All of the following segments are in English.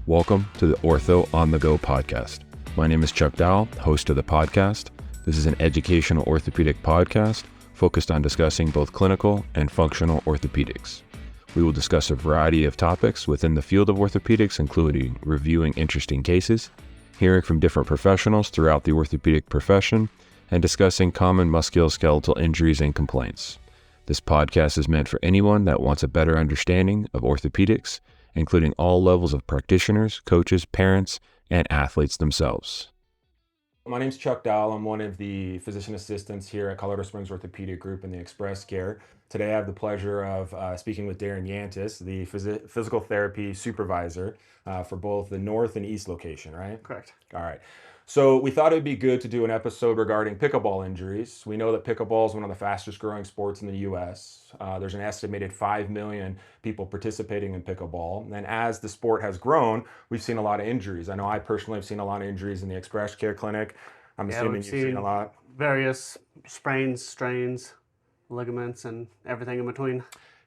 Welcome to the Ortho on the Go podcast. My name is Chuck Dowell, host of the podcast. This is an educational orthopedic podcast focused on discussing both clinical and functional orthopedics. We will discuss a variety of topics within the field of orthopedics, including reviewing interesting cases, hearing from different professionals throughout the orthopedic profession, and discussing common musculoskeletal injuries and complaints. This podcast is meant for anyone that wants a better understanding of orthopedics, including all levels of practitioners, coaches, parents, and athletes themselves. My name is Chuck Dowell. I'm one of the physician assistants here at Colorado Springs Orthopedic Group in the Express Care. Today I have the pleasure of speaking with Darin Yantis, the physical therapy supervisor for both the North and East location, right? Correct. All right. So we thought it would be good to do an episode regarding pickleball injuries. We know that pickleball is one of the fastest growing sports in the U.S. There's an estimated 5 million people participating in pickleball. And as the sport has grown, we've seen a lot of injuries. I know I personally have seen a lot of injuries in the Express Care Clinic. I'm assuming you've seen a lot. Various sprains, strains, ligaments, and everything in between.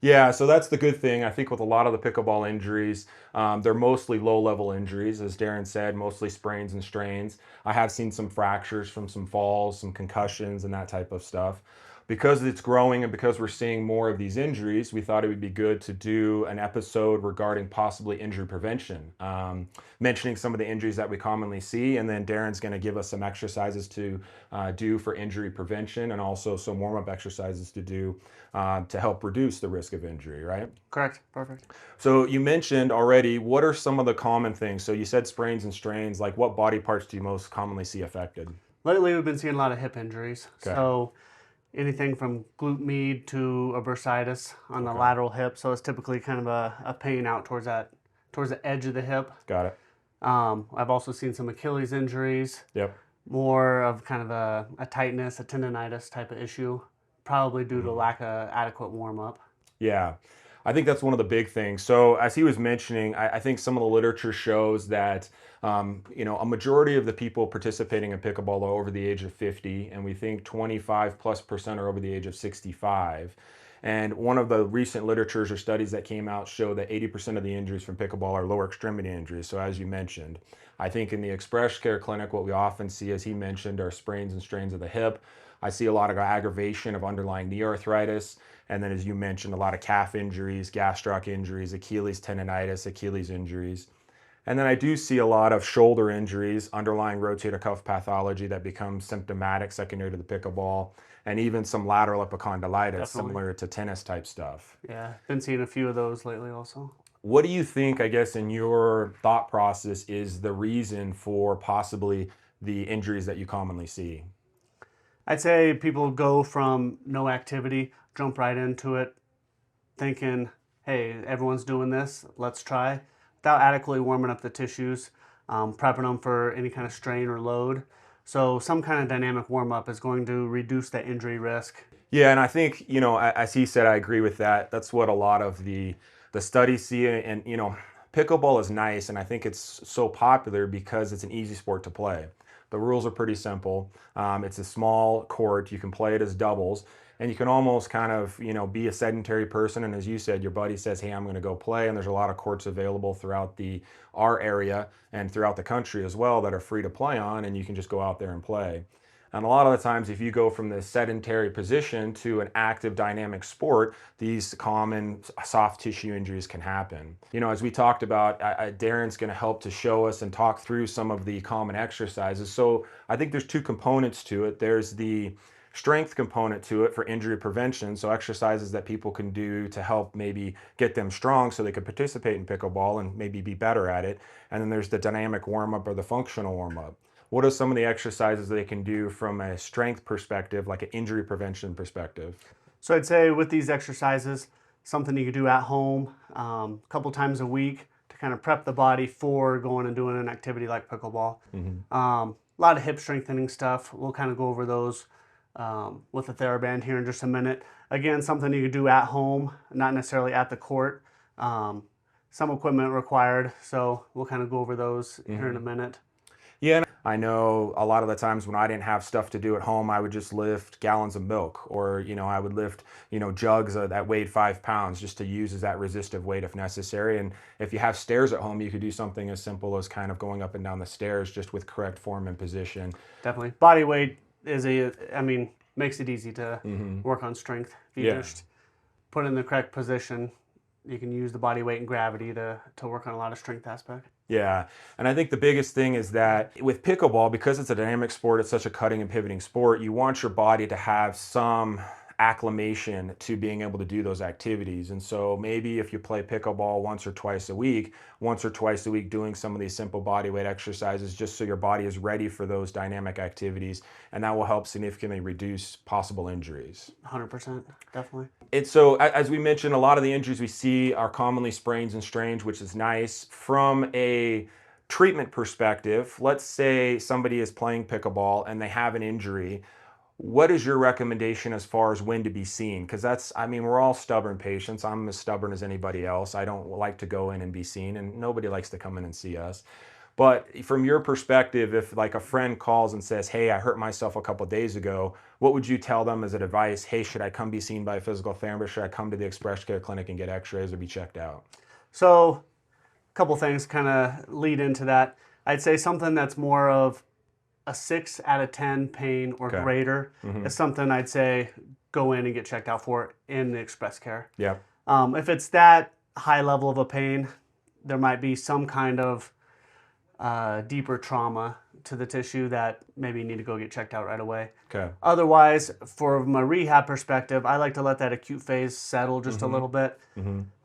Yeah, so that's the good thing. I think with a lot of the pickleball injuries, they're mostly low-level injuries, as Darin said, mostly sprains and strains. I have seen some fractures from some falls, some concussions, and that type of stuff. Because it's growing and because we're seeing more of these injuries, we thought it would be good to do an episode regarding possibly injury prevention, mentioning some of the injuries that we commonly see, and then Darin's going to give us some exercises to do for injury prevention and also some warm-up exercises to do to help reduce the risk of injury, right? Correct. Perfect. So you mentioned already, what are some of the common things? So you said sprains and strains, like what body parts do you most commonly see affected? Lately, we've been seeing a lot of hip injuries. Okay. So anything from glute med to a bursitis on the lateral hip. So it's typically kind of a pain out towards the edge of the hip. Got it. I've also seen some Achilles injuries. Yep. More of kind of a tightness, a tendonitis type of issue, probably due to lack of adequate warm-up. Yeah, I think that's one of the big things. So as he was mentioning, I think some of the literature shows that, a majority of the people participating in pickleball are over the age of 50, and we think 25+% are over the age of 65. And one of the recent literatures or studies that came out show that 80% of the injuries from pickleball are lower extremity injuries. So as you mentioned, I think in the Express Care Clinic, what we often see, as he mentioned, are sprains and strains of the hip. I see a lot of aggravation of underlying knee arthritis. And then, as you mentioned, a lot of calf injuries, gastroc injuries, Achilles tendonitis, Achilles injuries. And then I do see a lot of shoulder injuries, underlying rotator cuff pathology that becomes symptomatic secondary to the pickleball, and even some lateral epicondylitis, similar to tennis type stuff. Yeah, been seeing a few of those lately also. What do you think, I guess, in your thought process is the reason for possibly the injuries that you commonly see? I'd say people go from no activity, jump right into it, thinking, hey, everyone's doing this, let's try, without adequately warming up the tissues, prepping them for any kind of strain or load. So some kind of dynamic warm-up is going to reduce that injury risk. Yeah, and I think, as he said, I agree with that. That's what a lot of the studies see. And, pickleball is nice, and I think it's so popular because it's an easy sport to play. The rules are pretty simple. It's a small court. You can play it as doubles, and you can almost kind of, be a sedentary person. And as you said, your buddy says, hey, I'm going to go play. And there's a lot of courts available throughout our area and throughout the country as well that are free to play on, and you can just go out there and play. And a lot of the times, if you go from the sedentary position to an active dynamic sport, these common soft tissue injuries can happen. As we talked about, Darin's going to help to show us and talk through some of the common exercises. So I think there's two components to it. There's the strength component to it for injury prevention, so exercises that people can do to help maybe get them strong so they can participate in pickleball and maybe be better at it. And then there's the dynamic warm-up or the functional warm-up. What are some of the exercises they can do from a strength perspective, like an injury prevention perspective? So I'd say with these exercises, something you could do at home a couple times a week to kind of prep the body for going and doing an activity like pickleball. A lot of hip strengthening stuff. We'll kind of go over those with the TheraBand here in just a minute. Again, something you could do at home, not necessarily at the court. Some equipment required, so we'll kind of go over those here in a minute. Yeah, and I know a lot of the times when I didn't have stuff to do at home, I would just lift gallons of milk, or I would lift jugs that weighed 5 pounds just to use as that resistive weight if necessary. And if you have stairs at home, you could do something as simple as kind of going up and down the stairs just with correct form and position. Definitely. Body weight is makes it easy to work on strength. If you Yeah. just put it in the correct position, you can use the body weight and gravity to work on a lot of strength aspect. Yeah, and I think the biggest thing is that with pickleball, because it's a dynamic sport, it's such a cutting and pivoting sport, you want your body to have some acclimation to being able to do those activities. And so maybe if you play pickleball once or twice a week, doing some of these simple body weight exercises just so your body is ready for those dynamic activities, and that will help significantly reduce possible injuries. 100%, definitely. It's so, as we mentioned, a lot of the injuries we see are commonly sprains and strains, which is nice. From a treatment perspective, let's say somebody is playing pickleball and they have an injury. What is your recommendation as far as when to be seen? Because we're all stubborn patients. I'm as stubborn as anybody else. I don't like to go in and be seen, and nobody likes to come in and see us. But from your perspective, if like a friend calls and says, "Hey, I hurt myself a couple days ago," what would you tell them as an advice? Hey, should I come be seen by a physical therapist? Should I come to the Express Care Clinic and get x-rays or be checked out? So, a couple things kind of lead into that. I'd say something that's more of a 6 out of 10 pain or Okay. greater is something I'd say go in and get checked out for in the Express Care. Yeah. If it's that high level of a pain, there might be some kind of deeper trauma to the tissue that maybe you need to go get checked out right away. Okay. Otherwise, from a rehab perspective, I like to let that acute phase settle just a little bit.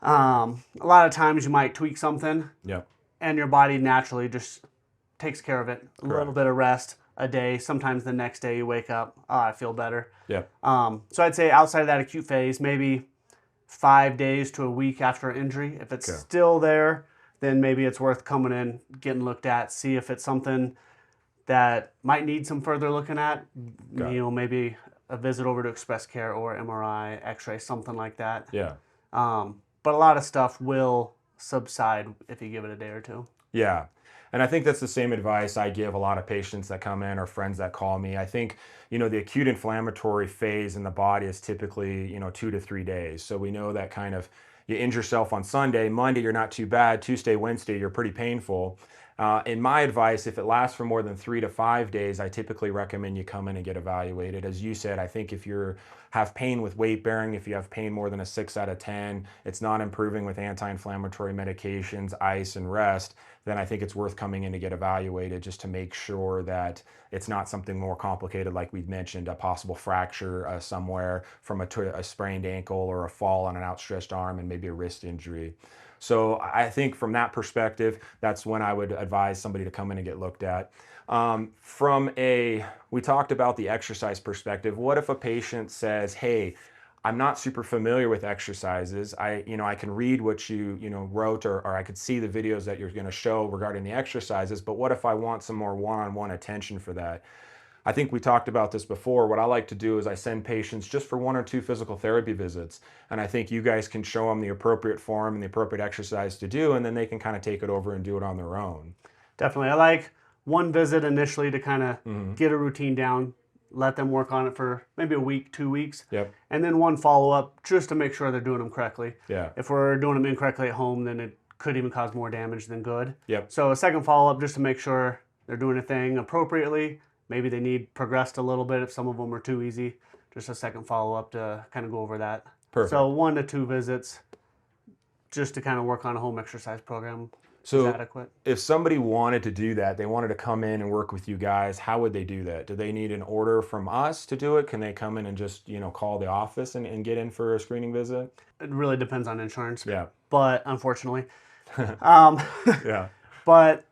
A lot of times you might tweak something Yeah. and your body naturally just takes care of it. A little Correct. bit of rest a day. Sometimes the next day you wake up, oh, I feel better. Yeah. So I'd say outside of that acute phase, maybe 5 days to a week after an injury. If it's Okay. still there, then maybe it's worth coming in, getting looked at, see if it's something that might need some further looking at. Got it. Maybe a visit over to Express Care or MRI, X-ray, something like that. Yeah. But a lot of stuff will subside if you give it a day or two. Yeah. And I think that's the same advice I give a lot of patients that come in or friends that call me. I think, the acute inflammatory phase in the body is typically, 2 to 3 days. So we know that kind of you injure yourself on Sunday, Monday, you're not too bad. Tuesday, Wednesday, you're pretty painful. In my advice, if it lasts for more than 3 to 5 days, I typically recommend you come in and get evaluated. As you said, I think if you have pain with weight bearing, if you have pain more than a 6 out of 10, it's not improving with anti-inflammatory medications, ice, and rest, then I think it's worth coming in to get evaluated just to make sure that it's not something more complicated, like we've mentioned, a possible fracture somewhere from a sprained ankle or a fall on an outstretched arm and maybe a wrist injury. So I think from that perspective, that's when I would advise somebody to come in and get looked at. We talked about the exercise perspective. What if a patient says, "Hey, I'm not super familiar with exercises. I can read what you wrote, or I could see the videos that you're going to show regarding the exercises, but what if I want some more one-on-one attention for that?" I think we talked about this before. What I like to do is I send patients just for 1 or 2 physical therapy visits. And I think you guys can show them the appropriate form and the appropriate exercise to do, and then they can kind of take it over and do it on their own. Definitely. I like one visit initially to kind of get a routine down, let them work on it for maybe a week, 2 weeks. Yep. And then one follow-up just to make sure they're doing them correctly. Yeah. If we're doing them incorrectly at home, then it could even cause more damage than good. Yep. So a second follow-up just to make sure they're doing a thing appropriately. Maybe they need progressed a little bit if some of them are too easy. Just a second follow-up to kind of go over that. Perfect. So 1 to 2 visits just to kind of work on a home exercise program is So adequate. if somebody wanted to do that, they wanted to come in and work with you guys, how would they do that? Do they need an order from us to do it? Can they come in and just, call the office and get in for a screening visit? It really depends on insurance. Yeah. But unfortunately. Yeah. But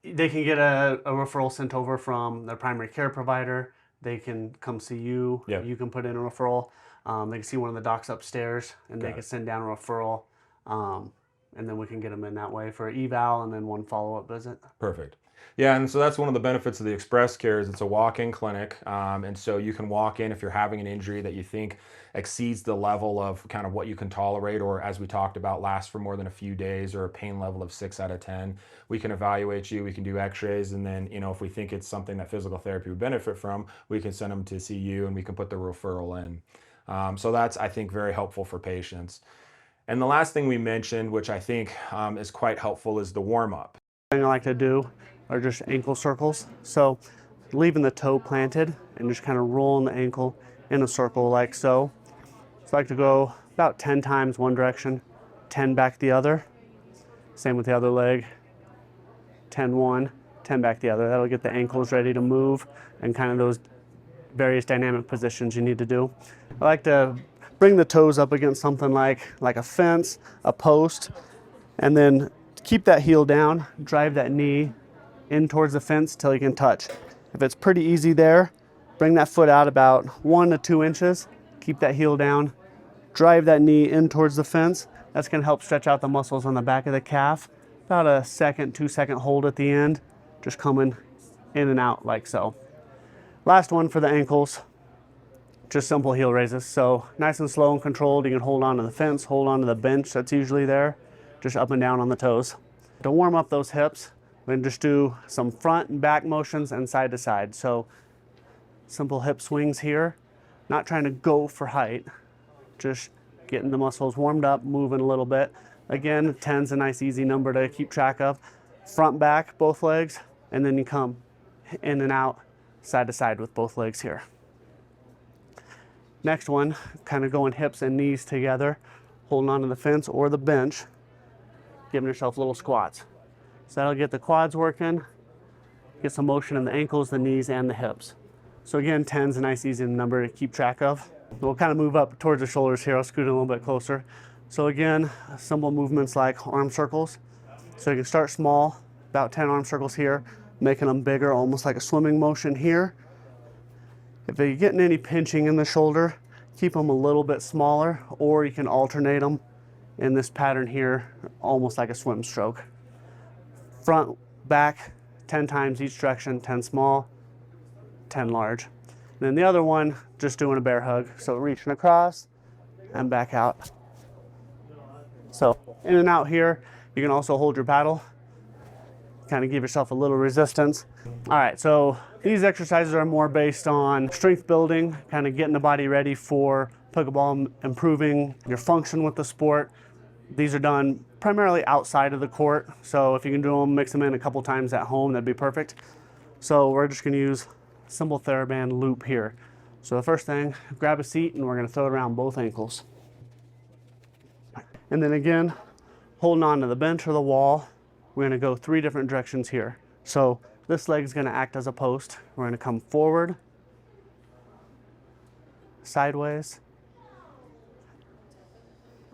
they can get a referral sent over from their primary care provider. They can come see you. Yep. You can put in a referral. They can see one of the docs upstairs, and they can send down a referral. And then we can get them in that way for eval and then one follow-up visit. Perfect. Yeah, and so that's one of the benefits of the Express Care is it's a walk-in clinic, and so you can walk in if you're having an injury that you think exceeds the level of kind of what you can tolerate, or as we talked about, lasts for more than a few days, or a pain level of 6 out of 10. We can evaluate you, we can do X-rays, and then if we think it's something that physical therapy would benefit from, we can send them to see you, and we can put the referral in. So that's, I think, very helpful for patients. And the last thing we mentioned, which I think is quite helpful, is the warm-up. Thing I like to do are just ankle circles. So leaving the toe planted and just kind of rolling the ankle in a circle like so. So I like to go about 10 times one direction, 10 back the other. Same with the other leg. 10 one, 10 back the other. That'll get the ankles ready to move and kind of those various dynamic positions you need to do. I like to bring the toes up against something like a fence, a post, and then keep that heel down, drive that knee in towards the fence till you can touch. If it's pretty easy there, bring that foot out about 1 to 2 inches, keep that heel down, drive that knee in towards the fence. That's gonna help stretch out the muscles on the back of the calf. About a 2-second hold at the end, just coming in and out like so. Last one for the ankles, just simple heel raises. So nice and slow and controlled. You can hold on to the fence, hold on to the bench that's usually there, just up and down on the toes. To warm up those hips, we're gonna just do some front and back motions and side to side. So simple hip swings here, not trying to go for height, just getting the muscles warmed up, moving a little bit. Again, 10's a nice easy number to keep track of. Front, back, both legs, and then you come in and out, side to side with both legs here. Next one, kind of going hips and knees together, holding onto the fence or the bench, giving yourself little squats. So that'll get the quads working, get some motion in the ankles, the knees, and the hips. So again, 10's a nice easy number to keep track of. We'll kind of move up towards the shoulders here. I'll scoot in a little bit closer. So again, simple movements like arm circles. So you can start small, about 10 arm circles here, making them bigger, almost like a swimming motion here. If you're getting any pinching in the shoulder, keep them a little bit smaller, or you can alternate them in this pattern here, almost like a swim stroke. Front, back, 10 times each direction, 10 small, 10 large. And then the other one, just doing a bear hug. So reaching across and back out. So in and out here, you can also hold your paddle, kind of give yourself a little resistance. All right, so these exercises are more based on strength building, kind of getting the body ready for pickleball, improving your function with the sport. These are done primarily outside of the court. So if you can do them, mix them in a couple times at home, that'd be perfect. So we're just gonna use simple TheraBand loop here. So the first thing, grab a seat and we're gonna throw it around both ankles. And then again, holding on to the bench or the wall, we're gonna go 3 different directions here. So this leg is gonna act as a post. We're gonna come forward, sideways,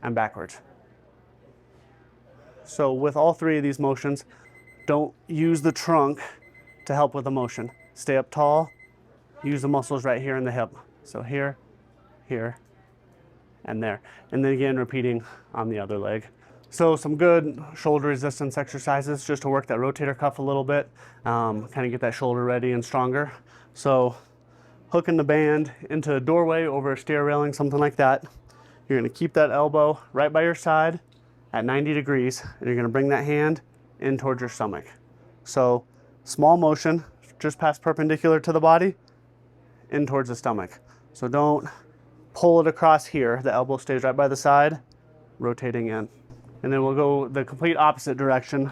and backwards. So with all 3 of these motions, don't use the trunk to help with the motion. Stay up tall, use the muscles right here in the hip. So here, here, and there. And then again, repeating on the other leg. So some good shoulder resistance exercises just to work that rotator cuff a little bit, kind of get that shoulder ready and stronger. So hooking the band into a doorway over a stair railing, something like that. You're gonna keep that elbow right by your side at 90 degrees, and you're gonna bring that hand in towards your stomach. So small motion, just past perpendicular to the body, in towards the stomach. So don't pull it across here. The elbow stays right by the side, rotating in. And then we'll go the complete opposite direction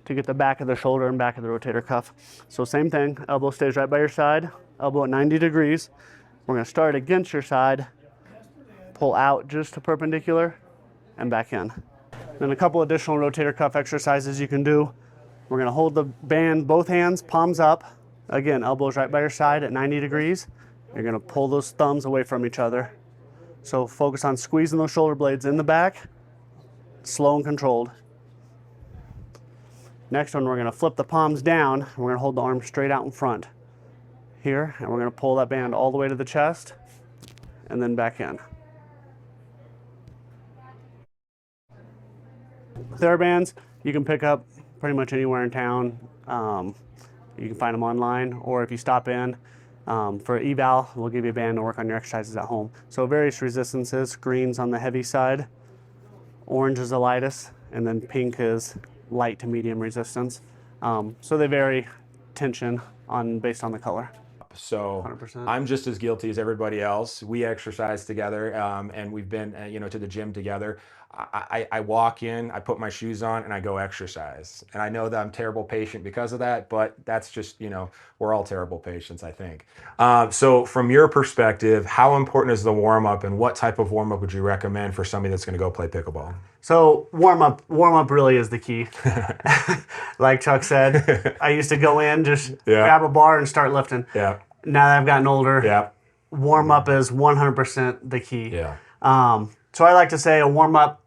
to get the back of the shoulder and back of the rotator cuff. So same thing, elbow stays right by your side, elbow at 90 degrees. We're gonna start against your side, pull out just to perpendicular, and back in. Then a couple additional rotator cuff exercises you can do. We're gonna hold the band, both hands, palms up. Again, elbows right by your side at 90 degrees. You're gonna pull those thumbs away from each other. So focus on squeezing those shoulder blades in the back, slow and controlled. Next one, we're gonna flip the palms down. We're gonna hold the arms straight out in front here, and we're gonna pull that band all the way to the chest and then back in. TheraBands you can pick up pretty much anywhere in town. You can find them online, or if you stop in for eval, we'll give you a band to work on your exercises at home. So various resistances, green's on the heavy side, orange is the lightest, and then pink is light to medium resistance. So they vary tension based on the color. So 100%. I'm just as guilty as everybody else. We exercise together, and we've been, to the gym together. I walk in, I put my shoes on, and I go exercise. And I know that I'm terrible patient because of that, but that's just, we're all terrible patients, I think. So from your perspective, how important is the warm up, and what type of warm up would you recommend for somebody that's going to go play pickleball? So warm up really is the key. Like Chuck said, I used to go in, just grab a bar and start lifting. Yeah. Now that I've gotten older, Yeah. warm up is 100% the key. Yeah. So I like to say a warm up,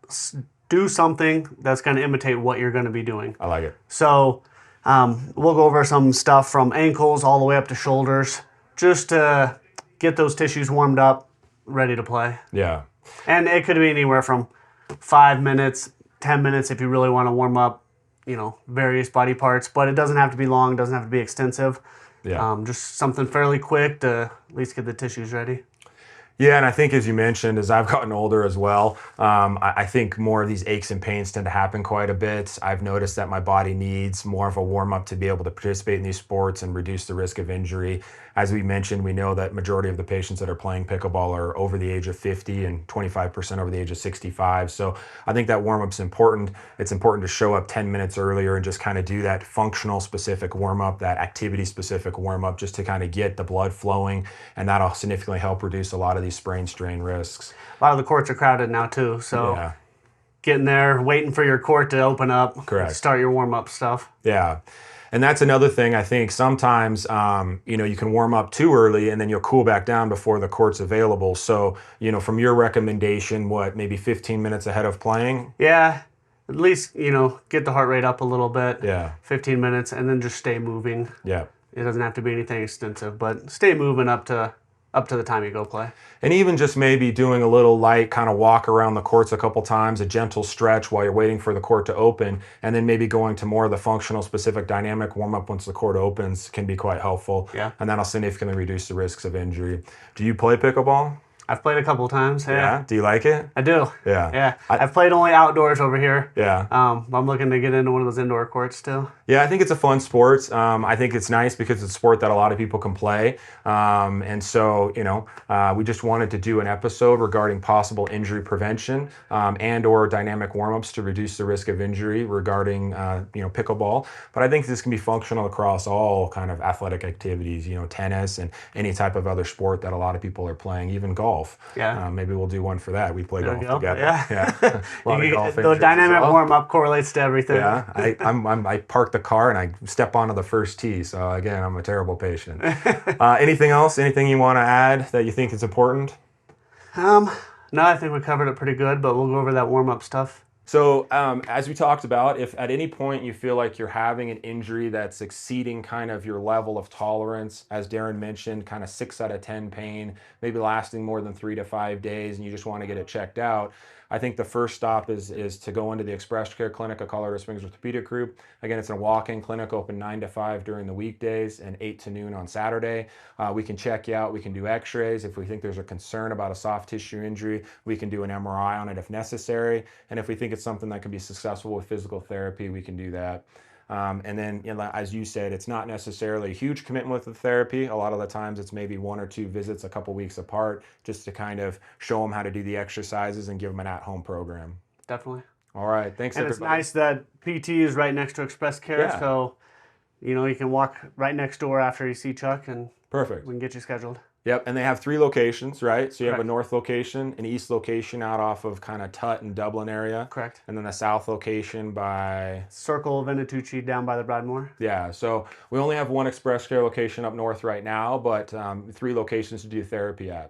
do something that's going to imitate what you're going to be doing. I like it. So we'll go over some stuff from ankles all the way up to shoulders, just to get those tissues warmed up, ready to play. Yeah. And it could be anywhere from 5 minutes, 10 minutes if you really want to warm up, various body parts. But it doesn't have to be long, doesn't have to be extensive. Yeah. Just something fairly quick to at least get the tissues ready. Yeah, and I think as you mentioned, as I've gotten older as well, I think more of these aches and pains tend to happen quite a bit. I've noticed that my body needs more of a warm-up to be able to participate in these sports and reduce the risk of injury. As we mentioned, we know that majority of the patients that are playing pickleball are over the age of 50 and 25% over the age of 65. So I think that warm-up's important. It's important to show up 10 minutes earlier and just kind of do that functional specific warm-up, that activity specific warm-up, just to kind of get the blood flowing, and that'll significantly help reduce a lot of these sprain strain risks. A lot of the courts are crowded now too, so Yeah. getting there, waiting for your court to open up, Correct. Start your warm-up stuff. Yeah. And that's another thing. I think sometimes, you can warm up too early and then you'll cool back down before the court's available. So, from your recommendation, maybe 15 minutes ahead of playing? Yeah, at least, get the heart rate up a little bit. Yeah. 15 minutes, and then just stay moving. Yeah. It doesn't have to be anything extensive, but stay moving up to the time you go play. And even just maybe doing a little light kind of walk around the courts a couple times, a gentle stretch while you're waiting for the court to open, and then maybe going to more of the functional specific dynamic warm-up once the court opens can be quite helpful. Yeah. And that'll significantly reduce the risks of injury. Do you play pickleball? I've played a couple of times. Yeah. Do you like it? I do. Yeah. Yeah. I've played only outdoors over here. Yeah. I'm looking to get into one of those indoor courts too. Yeah, I think it's a fun sport. I think it's nice because it's a sport that a lot of people can play. And so, we just wanted to do an episode regarding possible injury prevention and or dynamic warm-ups to reduce the risk of injury regarding, pickleball. But I think this can be functional across all kind of athletic activities, tennis and any type of other sport that a lot of people are playing, even golf. Yeah. Maybe we'll do one for that. We play golf together. Yeah. A lot of golf the injuries dynamic as well. warm-up correlates to everything. Yeah, I park the car and I step onto the first tee. So again, I'm a terrible patient. Anything else? Anything you want to add that you think is important? No, I think we covered it pretty good, but we'll go over that warm-up stuff. So as we talked about, if at any point you feel like you're having an injury that's exceeding kind of your level of tolerance, as Darin mentioned, kind of 6 out of 10 pain, maybe lasting more than 3 to 5 days, and you just want to get it checked out, I think the first stop is to go into the Express Care Clinic at Colorado Springs Orthopedic Group. Again, it's a walk-in clinic, open 9 to 5 during the weekdays and 8 to noon on Saturday. We can check you out. We can do x-rays. If we think there's a concern about a soft tissue injury, we can do an MRI on it if necessary. And if we think it's something that can be successful with physical therapy, we can do that. And then, as you said, it's not necessarily a huge commitment with the therapy. A lot of the times it's maybe 1 or 2 visits a couple weeks apart just to kind of show them how to do the exercises and give them an at-home program. Definitely. All right. Thanks, and everybody. It's nice that PT is right next to Express Care, Yeah. so, you can walk right next door after you see Chuck, and Perfect. we can get you scheduled. Yep, and they have 3 locations, right? So you have a Correct. north location, an east location out off of kind of Tut and Dublin area. Correct. And then the south location by... Circle Venatucci down by the Broadmoor. Yeah, so we only have 1 Express Care location up north right now, but 3 locations to do therapy at.